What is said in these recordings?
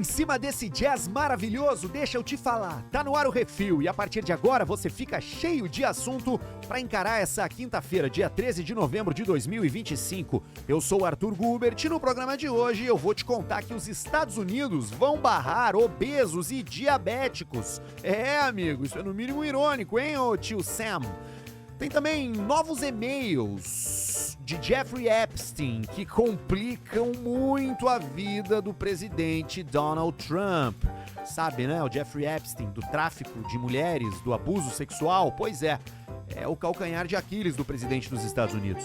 em cima desse jazz maravilhoso, deixa eu te falar. Tá no ar o Refil e a partir de agora você fica cheio de assunto pra encarar essa quinta-feira, dia 13 de novembro de 2025. Eu sou o Arthur Gubert e no programa de hoje eu vou te contar que os Estados Unidos vão barrar obesos e diabéticos. É, amigo, isso é no mínimo irônico, hein, ô tio Sam? Tem também novos e-mails de Jeffrey Epstein que complicam muito a vida do presidente Donald Trump. Sabe, né? O Jeffrey Epstein, do tráfico de mulheres, do abuso sexual. Pois é o calcanhar de Aquiles do presidente dos Estados Unidos.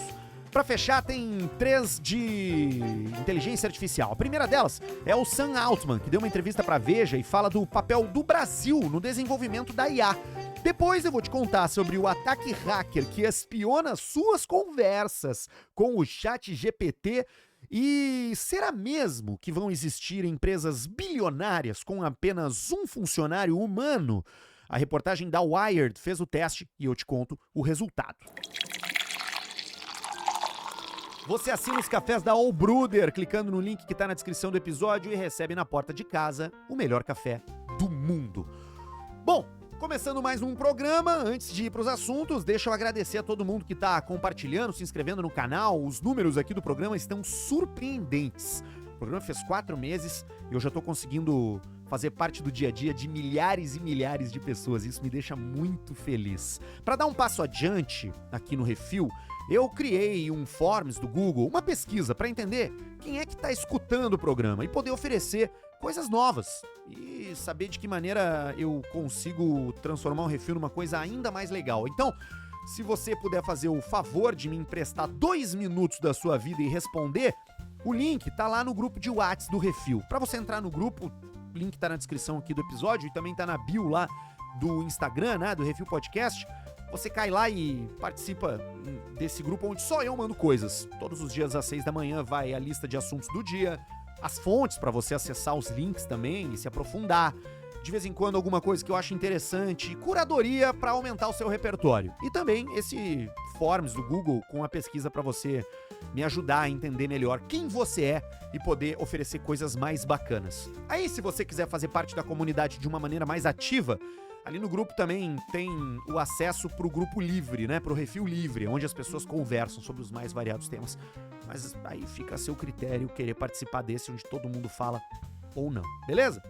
Pra fechar, tem 3 de inteligência artificial. A primeira delas é o Sam Altman, que deu uma entrevista pra Veja e fala do papel do Brasil no desenvolvimento da IA. Depois eu vou te contar sobre o ataque hacker que espiona suas conversas com o ChatGPT. E será mesmo que vão existir empresas bilionárias com apenas um funcionário humano? A reportagem da Wired fez o teste e eu te conto o resultado. Você assina os cafés da All Brewder clicando no link que está na descrição do episódio e recebe na porta de casa o melhor café do mundo. Bom, começando mais um programa, antes de ir para os assuntos, deixa eu agradecer a todo mundo que está compartilhando, se inscrevendo no canal. Os números aqui do programa estão surpreendentes. O programa fez 4 meses e eu já estou conseguindo fazer parte do dia a dia de milhares e milhares de pessoas. Isso me deixa muito feliz. Para dar um passo adiante aqui no Refil, eu criei um Forms do Google, uma pesquisa para entender quem é que está escutando o programa e poder oferecer coisas novas e saber de que maneira eu consigo transformar o Refil numa coisa ainda mais legal. Então, se você puder fazer o favor de me emprestar 2 minutos da sua vida e responder, o link tá lá no grupo de WhatsApp do Refil. Para você entrar no grupo, o link tá na descrição aqui do episódio e também tá na bio lá do Instagram, né, do Refil Podcast. Você cai lá e participa desse grupo onde só eu mando coisas. Todos os dias às 6 da manhã vai a lista de assuntos do dia, as fontes para você acessar os links também e se aprofundar. De vez em quando alguma coisa que eu acho interessante, curadoria para aumentar o seu repertório. E também esse Forms do Google com a pesquisa para você me ajudar a entender melhor quem você é e poder oferecer coisas mais bacanas. Aí, se você quiser fazer parte da comunidade de uma maneira mais ativa, ali no grupo também tem o acesso pro grupo livre, né? Pro Refil livre, onde as pessoas conversam sobre os mais variados temas. Mas aí fica a seu critério querer participar desse, onde todo mundo fala ou não, beleza?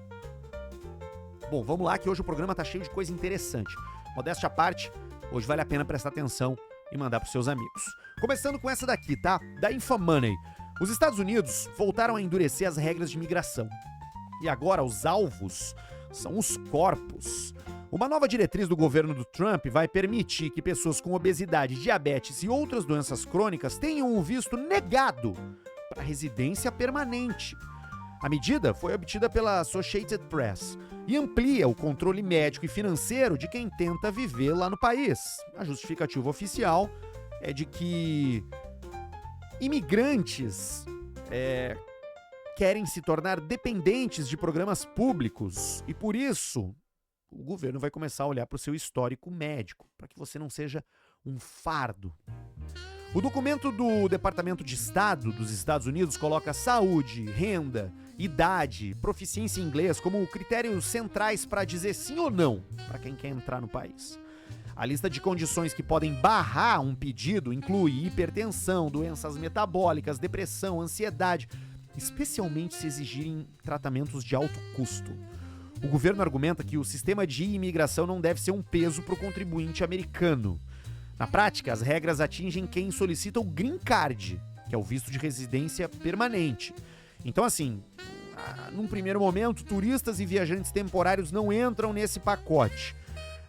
Bom, vamos lá que hoje o programa tá cheio de coisa interessante. Modéstia à parte, hoje vale a pena prestar atenção e mandar pros seus amigos. Começando com essa daqui, tá? Da Infomoney. Os Estados Unidos voltaram a endurecer as regras de imigração. E agora os alvos são os corpos. Uma nova diretriz do governo do Trump vai permitir que pessoas com obesidade, diabetes e outras doenças crônicas tenham um visto negado para residência permanente. A medida foi obtida pela Associated Press e amplia o controle médico e financeiro de quem tenta viver lá no país. A justificativa oficial é de que imigrantes querem se tornar dependentes de programas públicos e, por isso, o governo vai começar a olhar para o seu histórico médico, para que você não seja um fardo. O documento do Departamento de Estado dos Estados Unidos coloca saúde, renda, idade, proficiência em inglês como critérios centrais para dizer sim ou não para quem quer entrar no país. A lista de condições que podem barrar um pedido inclui hipertensão, doenças metabólicas, depressão, ansiedade, especialmente se exigirem tratamentos de alto custo. O governo argumenta que o sistema de imigração não deve ser um peso para o contribuinte americano. Na prática, as regras atingem quem solicita o Green Card, que é o visto de residência permanente. Então, assim, num primeiro momento, turistas e viajantes temporários não entram nesse pacote.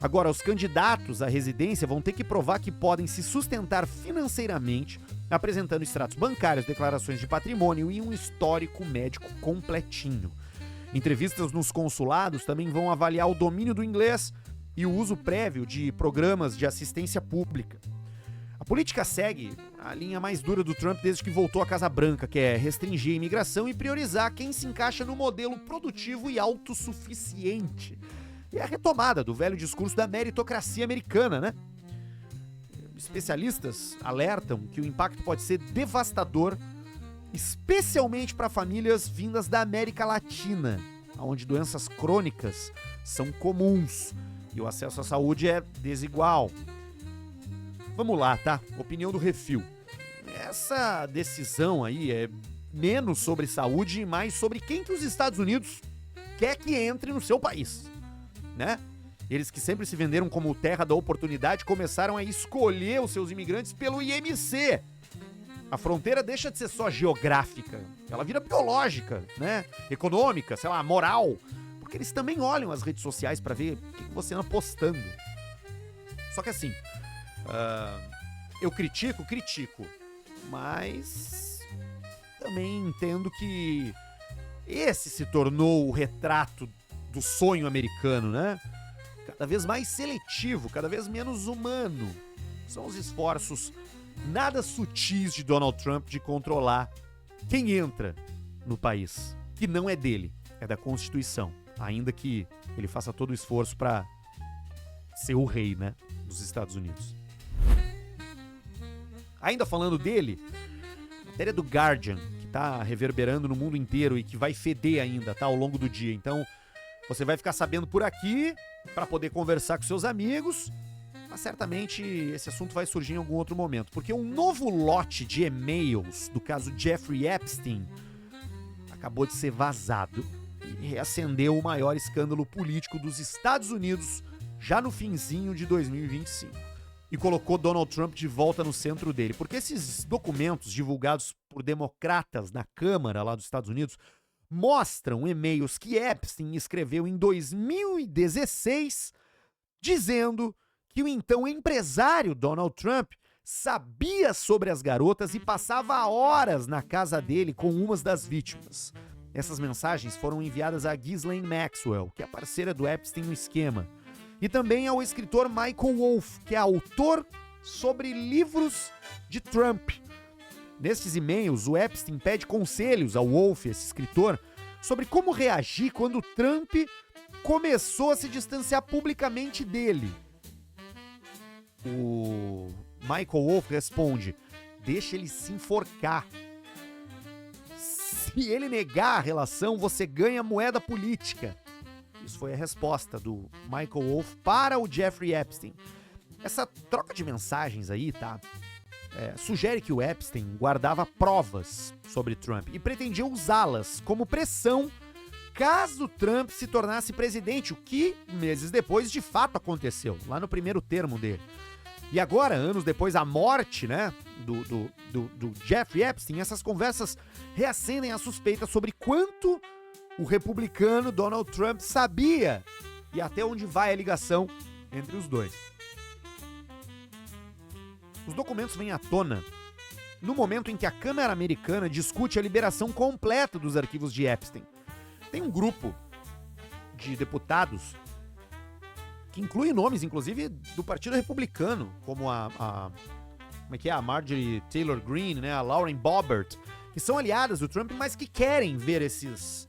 Agora, os candidatos à residência vão ter que provar que podem se sustentar financeiramente, apresentando extratos bancários, declarações de patrimônio e um histórico médico completinho. Entrevistas nos consulados também vão avaliar o domínio do inglês e o uso prévio de programas de assistência pública. A política segue a linha mais dura do Trump desde que voltou à Casa Branca, que é restringir a imigração e priorizar quem se encaixa no modelo produtivo e autossuficiente. E a retomada do velho discurso da meritocracia americana, né? Especialistas alertam que o impacto pode ser devastador, especialmente para famílias vindas da América Latina. onde doenças crônicas são comuns e o acesso à saúde é desigual. Vamos lá, tá? Opinião do Refil. Essa decisão aí é menos sobre saúde e mais sobre quem que os Estados Unidos quer que entre no seu país, né? Eles que sempre se venderam como terra da oportunidade começaram a escolher os seus imigrantes pelo IMC. A fronteira deixa de ser só geográfica, ela vira biológica, né? Econômica, sei lá, moral. Porque eles também olham as redes sociais pra ver o que você anda postando. Só que assim, eu critico, mas também entendo que esse se tornou o retrato do sonho americano, né? Cada vez mais seletivo, cada vez menos humano. São os esforços nada sutis de Donald Trump de controlar quem entra no país, que não é dele, é da Constituição, ainda que ele faça todo o esforço para ser o rei, né, dos Estados Unidos. Ainda falando dele, matéria do Guardian, que tá reverberando no mundo inteiro e que vai feder ainda, tá, ao longo do dia. Então, você vai ficar sabendo por aqui para poder conversar com seus amigos, mas certamente esse assunto vai surgir em algum outro momento, porque um novo lote de e-mails do caso Jeffrey Epstein acabou de ser vazado e reacendeu o maior escândalo político dos Estados Unidos já no finzinho de 2025. E colocou Donald Trump de volta no centro dele, porque esses documentos divulgados por democratas na Câmara lá dos Estados Unidos mostram e-mails que Epstein escreveu em 2016 dizendo que o então empresário Donald Trump sabia sobre as garotas e passava horas na casa dele com umas das vítimas. Essas mensagens foram enviadas a Ghislaine Maxwell, que é parceira do Epstein no esquema, e também ao escritor Michael Wolff, que é autor sobre livros de Trump. Nesses e-mails, o Epstein pede conselhos ao Wolff, esse escritor, sobre como reagir quando Trump começou a se distanciar publicamente dele. O Michael Wolff responde: deixa ele se enforcar. Se ele negar a relação, você ganha moeda política. Isso foi a resposta do Michael Wolff para o Jeffrey Epstein. Essa troca de mensagens aí, tá? Sugere que o Epstein guardava provas sobre Trump e pretendia usá-las como pressão caso Trump se tornasse presidente, o que, meses depois, de fato aconteceu, lá no primeiro termo dele. E agora, anos depois da morte, né, do Jeffrey Epstein, essas conversas reacendem a suspeita sobre quanto o republicano Donald Trump sabia e até onde vai a ligação entre os dois. Os documentos vêm à tona no momento em que a Câmara Americana discute a liberação completa dos arquivos de Epstein. Tem um grupo de deputados que inclui nomes, inclusive, do Partido Republicano, como a Marjorie Taylor Greene, né, a Lauren Boebert, que são aliadas do Trump, mas que querem ver esses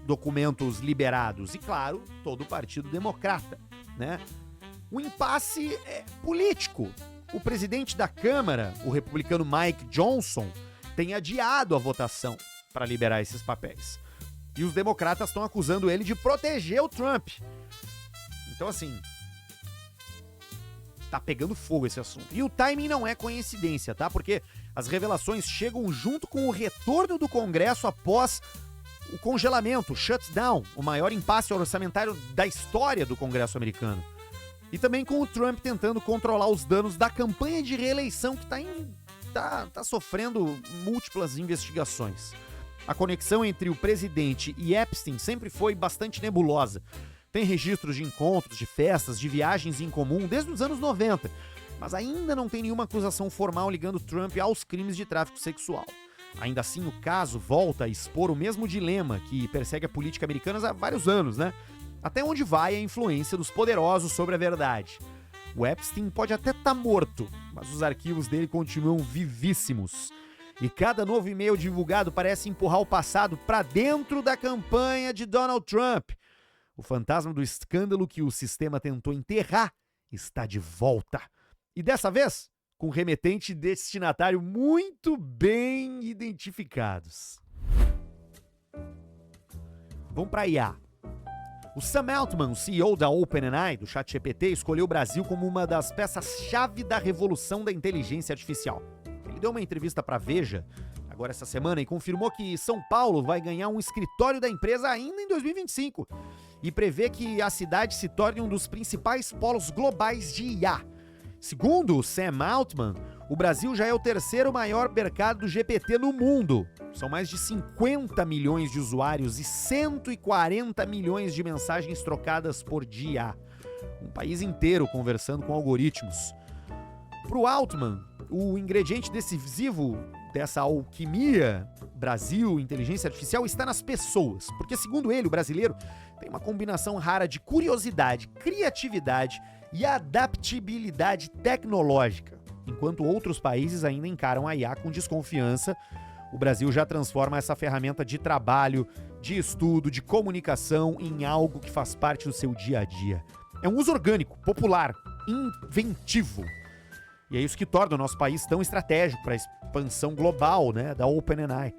documentos liberados. E, claro, todo o Partido Democrata, né? O impasse é político. O presidente da Câmara, o republicano Mike Johnson, tem adiado a votação para liberar esses papéis. E os democratas estão acusando ele de proteger o Trump. Então, assim, tá pegando fogo esse assunto. E o timing não é coincidência, tá? Porque as revelações chegam junto com o retorno do Congresso após o congelamento, o shutdown, o maior impasse orçamentário da história do Congresso americano. E também com o Trump tentando controlar os danos da campanha de reeleição que tá sofrendo múltiplas investigações. A conexão entre o presidente e Epstein sempre foi bastante nebulosa. Tem registros de encontros, de festas, de viagens em comum desde os anos 90, mas ainda não tem nenhuma acusação formal ligando Trump aos crimes de tráfico sexual. Ainda assim, o caso volta a expor o mesmo dilema que persegue a política americana há vários anos, né? Até onde vai a influência dos poderosos sobre a verdade? O Epstein pode até estar morto, mas os arquivos dele continuam vivíssimos. E cada novo e-mail divulgado parece empurrar o passado para dentro da campanha de Donald Trump. O fantasma do escândalo que o sistema tentou enterrar está de volta. E dessa vez, com remetente e destinatário muito bem identificados. Vamos para IA. O Sam Altman, CEO da OpenAI, do ChatGPT, escolheu o Brasil como uma das peças-chave da revolução da inteligência artificial. Ele deu uma entrevista para Veja, agora essa semana, e confirmou que São Paulo vai ganhar um escritório da empresa ainda em 2025 e prevê que a cidade se torne um dos principais polos globais de IA. Segundo o Sam Altman, o Brasil já é o terceiro maior mercado do GPT no mundo. São mais de 50 milhões de usuários e 140 milhões de mensagens trocadas por dia. Um país inteiro conversando com algoritmos. Para o Altman, o ingrediente decisivo dessa alquimia Brasil, inteligência artificial, está nas pessoas. Porque, segundo ele, o brasileiro tem uma combinação rara de curiosidade, criatividade e adaptabilidade tecnológica. Enquanto outros países ainda encaram a IA com desconfiança, o Brasil já transforma essa ferramenta de trabalho, de estudo, de comunicação em algo que faz parte do seu dia a dia. É um uso orgânico, popular, inventivo. E é isso que torna o nosso país tão estratégico para a expansão global, né, da OpenAI.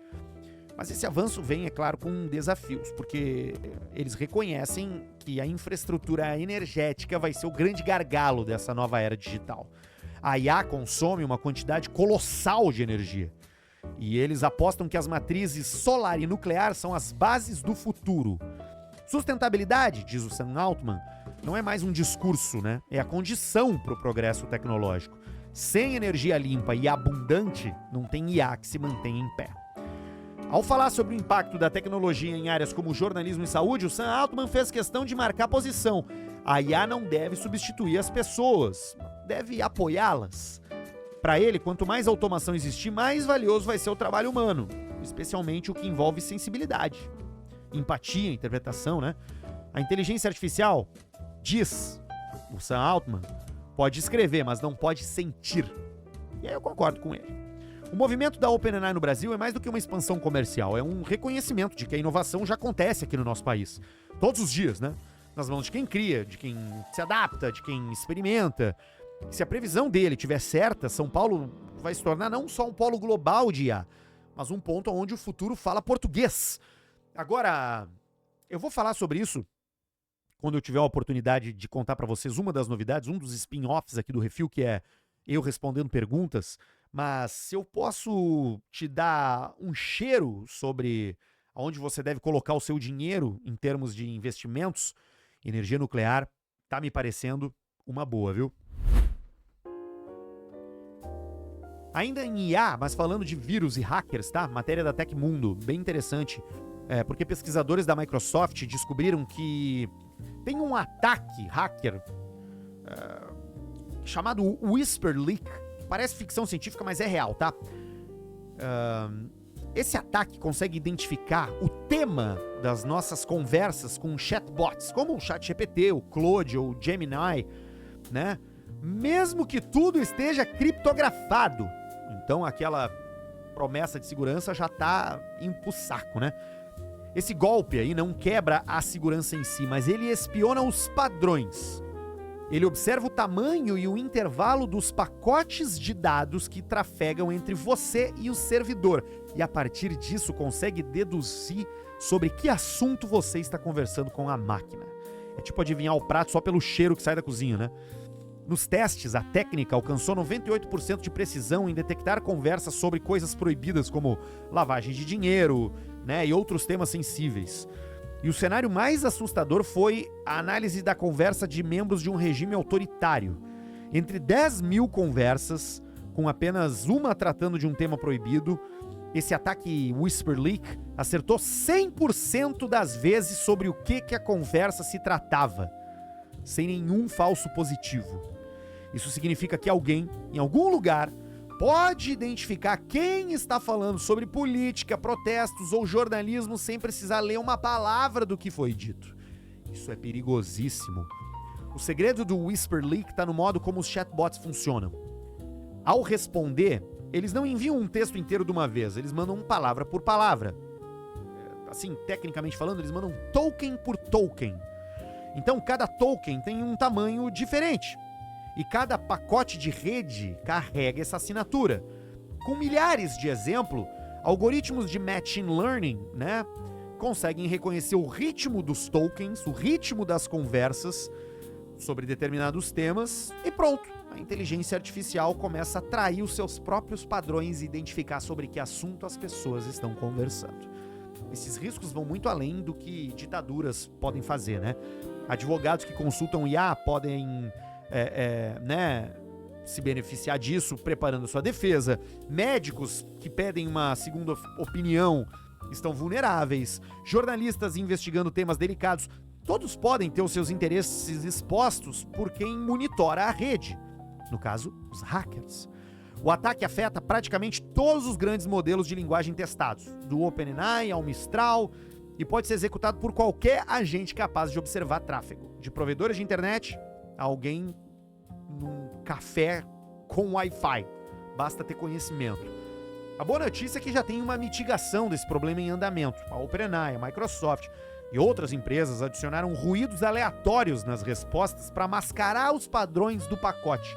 Mas esse avanço vem, é claro, com desafios, porque eles reconhecem que a infraestrutura energética vai ser o grande gargalo dessa nova era digital. A IA consome uma quantidade colossal de energia. E eles apostam que as matrizes solar e nuclear são as bases do futuro. Sustentabilidade, diz o Sam Altman, não é mais um discurso, né? É a condição para o progresso tecnológico. Sem energia limpa e abundante, não tem IA que se mantenha em pé. Ao falar sobre o impacto da tecnologia em áreas como jornalismo e saúde, o Sam Altman fez questão de marcar posição. A IA não deve substituir as pessoas, deve apoiá-las. Para ele, quanto mais automação existir, mais valioso vai ser o trabalho humano, especialmente o que envolve sensibilidade, empatia, interpretação, né? A inteligência artificial, diz o Sam Altman, pode escrever, mas não pode sentir. E aí eu concordo com ele. O movimento da OpenAI no Brasil é mais do que uma expansão comercial, é um reconhecimento de que a inovação já acontece aqui no nosso país. Todos os dias, né? Nas mãos de quem cria, de quem se adapta, de quem experimenta. Se a previsão dele estiver certa, São Paulo vai se tornar não só um polo global de IA, mas um ponto onde o futuro fala português. Agora, eu vou falar sobre isso quando eu tiver a oportunidade de contar para vocês uma das novidades, um dos spin-offs aqui do Refil, que é eu respondendo perguntas. Mas se eu posso te dar um cheiro sobre aonde você deve colocar o seu dinheiro em termos de investimentos, energia nuclear tá me parecendo uma boa, viu? Ainda em IA, mas falando de vírus e hackers, tá? Matéria da Tecmundo, bem interessante. Porque pesquisadores da Microsoft descobriram que tem um ataque hacker chamado Whisper Leak. Parece ficção científica, mas é real, tá? Esse ataque consegue identificar o tema das nossas conversas com chatbots, como o ChatGPT, o Claude ou o Gemini, né? Mesmo que tudo esteja criptografado. Então aquela promessa de segurança já tá indo pro saco, né? Esse golpe aí não quebra a segurança em si, mas ele espiona os padrões. Ele observa o tamanho e o intervalo dos pacotes de dados que trafegam entre você e o servidor. E a partir disso consegue deduzir sobre que assunto você está conversando com a máquina. É tipo adivinhar o prato só pelo cheiro que sai da cozinha, né? Nos testes, a técnica alcançou 98% de precisão em detectar conversas sobre coisas proibidas como lavagem de dinheiro, né, e outros temas sensíveis. E o cenário mais assustador foi a análise da conversa de membros de um regime autoritário. Entre 10 mil conversas, com apenas uma tratando de um tema proibido, esse ataque Whisper Leak acertou 100% das vezes sobre o que a conversa se tratava, sem nenhum falso positivo. Isso significa que alguém, em algum lugar, pode identificar quem está falando sobre política, protestos ou jornalismo sem precisar ler uma palavra do que foi dito. Isso é perigosíssimo. O segredo do Whisper Leak está no modo como os chatbots funcionam. Ao responder, eles não enviam um texto inteiro de uma vez, eles mandam palavra por palavra. Assim, tecnicamente falando, eles mandam token por token. Então, cada token tem um tamanho diferente. E cada pacote de rede carrega essa assinatura. Com milhares de exemplos, algoritmos de machine learning, né, conseguem reconhecer o ritmo dos tokens, o ritmo das conversas sobre determinados temas e pronto. A inteligência artificial começa a atrair os seus próprios padrões e identificar sobre que assunto as pessoas estão conversando. Esses riscos vão muito além do que ditaduras podem fazer, né? Advogados que consultam IA podem se beneficiar disso preparando sua defesa. Médicos que pedem uma segunda opinião estão vulneráveis. Jornalistas investigando temas delicados. Todos podem ter os seus interesses expostos por quem monitora a rede. No caso, os hackers. O ataque afeta praticamente todos os grandes modelos de linguagem testados, do OpenAI ao Mistral, e pode ser executado por qualquer agente capaz de observar tráfego. De provedores de internet a alguém num café com Wi-Fi. Basta ter conhecimento. A boa notícia é que já tem uma mitigação desse problema em andamento. A OpenAI, a Microsoft e outras empresas adicionaram ruídos aleatórios nas respostas para mascarar os padrões do pacote.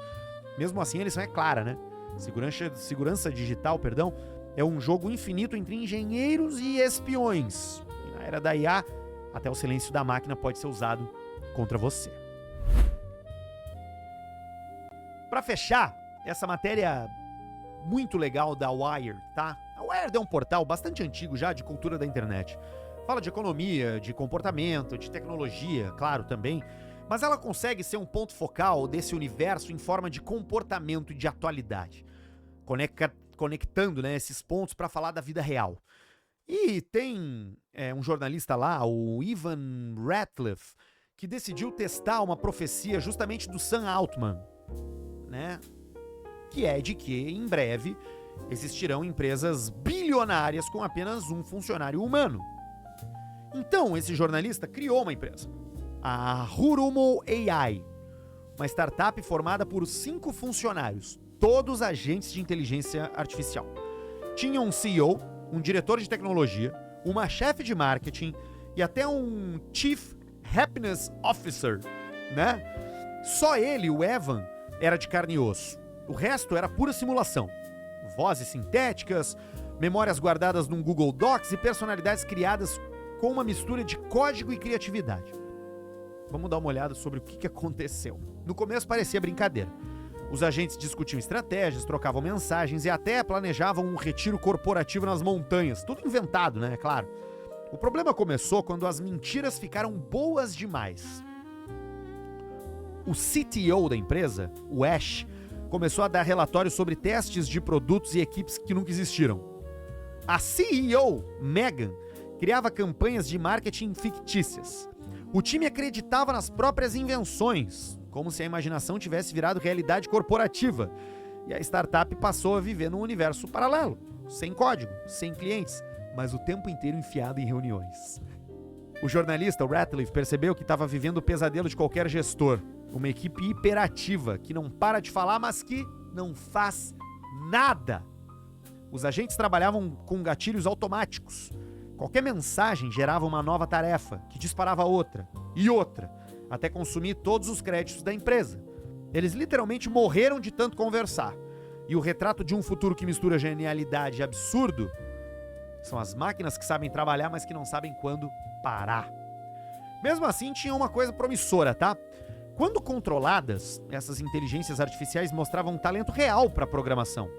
Mesmo assim, a lição é clara, né? Segurança digital, é um jogo infinito entre engenheiros e espiões. E na era da IA, até o silêncio da máquina pode ser usado contra você. Para fechar, essa matéria muito legal da Wired, tá? A Wired é um portal bastante antigo já de cultura da internet. Fala de economia, de comportamento, de tecnologia, claro, também. Mas ela consegue ser um ponto focal desse universo em forma de comportamento e de atualidade. Conectando, né, esses pontos para falar da vida real. E tem um jornalista lá, o Ivan Ratliff, que decidiu testar uma profecia justamente do Sam Altman, né? Que é de que, em breve, existirão empresas bilionárias com apenas um funcionário humano. Então, esse jornalista criou uma empresa, a Hurumo AI, uma startup formada por 5 funcionários, todos agentes de inteligência artificial. Tinha um CEO, um diretor de tecnologia, uma chefe de marketing e até um Chief Happiness Officer, né? Só ele, o Evan, era de carne e osso. O resto era pura simulação. Vozes sintéticas, memórias guardadas num Google Docs e personalidades criadas com uma mistura de código e criatividade. Vamos dar uma olhada sobre o que aconteceu. No começo parecia brincadeira. Os agentes discutiam estratégias, trocavam mensagens e até planejavam um retiro corporativo nas montanhas. Tudo inventado, né? Claro. O problema começou quando as mentiras ficaram boas demais. O CTO da empresa, o Ash, começou a dar relatórios sobre testes de produtos e equipes que nunca existiram. A CEO, Megan, criava campanhas de marketing fictícias. O time acreditava nas próprias invenções, como se a imaginação tivesse virado realidade corporativa. E a startup passou a viver num universo paralelo, sem código, sem clientes, mas o tempo inteiro enfiado em reuniões. O jornalista, o Ratliff, percebeu que estava vivendo o pesadelo de qualquer gestor. Uma equipe hiperativa, que não para de falar, mas que não faz nada. Os agentes trabalhavam com gatilhos automáticos. Qualquer mensagem gerava uma nova tarefa, que disparava outra, e outra, até consumir todos os créditos da empresa. Eles literalmente morreram de tanto conversar. E o retrato de um futuro que mistura genialidade e absurdo são as máquinas que sabem trabalhar, mas que não sabem quando parar. Mesmo assim, tinha uma coisa promissora, tá? Quando controladas, essas inteligências artificiais mostravam um talento real para programação,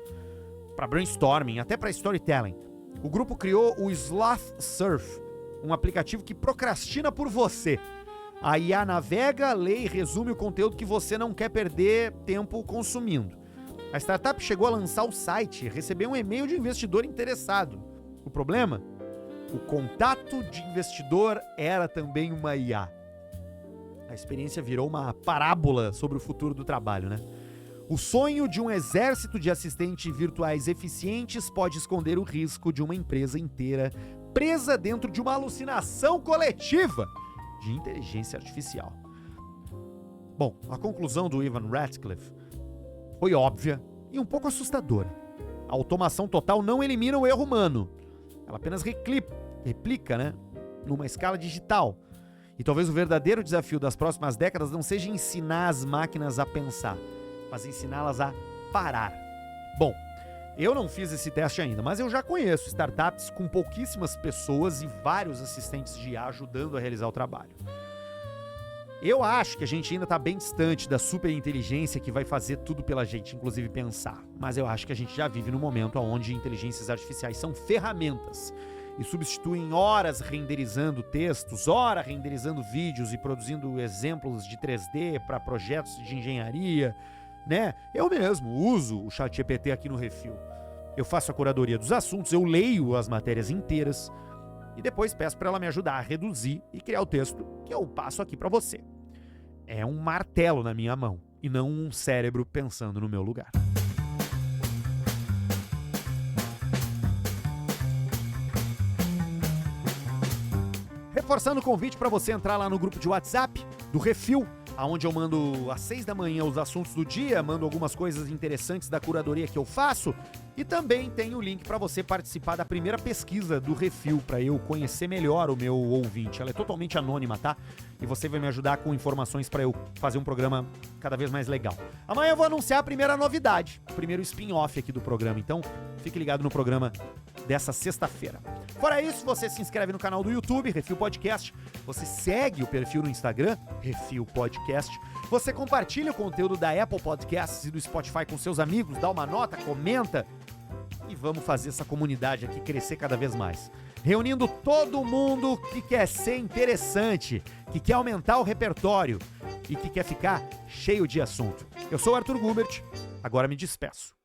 para brainstorming, até para storytelling. O grupo criou o Sloth Surf, um aplicativo que procrastina por você. A IA navega, lê e resume o conteúdo que você não quer perder tempo consumindo. A startup chegou a lançar o site e recebeu um e-mail de investidor interessado. O problema? O contato de investidor era também uma IA. A experiência virou uma parábola sobre o futuro do trabalho, né? O sonho de um exército de assistentes virtuais eficientes pode esconder o risco de uma empresa inteira presa dentro de uma alucinação coletiva de inteligência artificial. Bom, a conclusão do Ivan Ratliff foi óbvia e um pouco assustadora. A automação total não elimina o erro humano. Ela apenas replica, né, numa escala digital. E talvez o verdadeiro desafio das próximas décadas não seja ensinar as máquinas a pensar, mas ensiná-las a parar. Bom, Eu não fiz esse teste ainda, mas eu já conheço startups com pouquíssimas pessoas e vários assistentes de IA ajudando a realizar o trabalho. Eu acho que a gente ainda está bem distante da superinteligência que vai fazer tudo pela gente, inclusive pensar. Mas eu acho que a gente já vive num momento onde inteligências artificiais são ferramentas e substituem horas renderizando textos, horas renderizando vídeos e produzindo exemplos de 3D para projetos de engenharia, né? Eu mesmo uso o ChatGPT aqui no Refil. Eu faço a curadoria dos assuntos, eu leio as matérias inteiras e depois peço para ela me ajudar a reduzir e criar o texto que eu passo aqui para você. É um martelo na minha mão e não um cérebro pensando no meu lugar. Reforçando o convite para você entrar lá no grupo de WhatsApp do Refil, onde eu mando às 6 da manhã os assuntos do dia, mando algumas coisas interessantes da curadoria que eu faço e também tem o link para você participar da primeira pesquisa do Refil, para eu conhecer melhor o meu ouvinte. Ela é totalmente anônima, tá? E você vai me ajudar com informações para eu fazer um programa cada vez mais legal. Amanhã eu vou anunciar a primeira novidade, o primeiro spin-off aqui do programa, então fique ligado no programa dessa sexta-feira. Fora isso, você se inscreve no canal do YouTube, Refil Podcast, você segue o perfil no Instagram, Refil Podcast, você compartilha o conteúdo da Apple Podcasts e do Spotify com seus amigos, dá uma nota, comenta e vamos fazer essa comunidade aqui crescer cada vez mais. Reunindo todo mundo que quer ser interessante, que quer aumentar o repertório e que quer ficar cheio de assunto. Eu sou o Arthur Gubert, agora me despeço.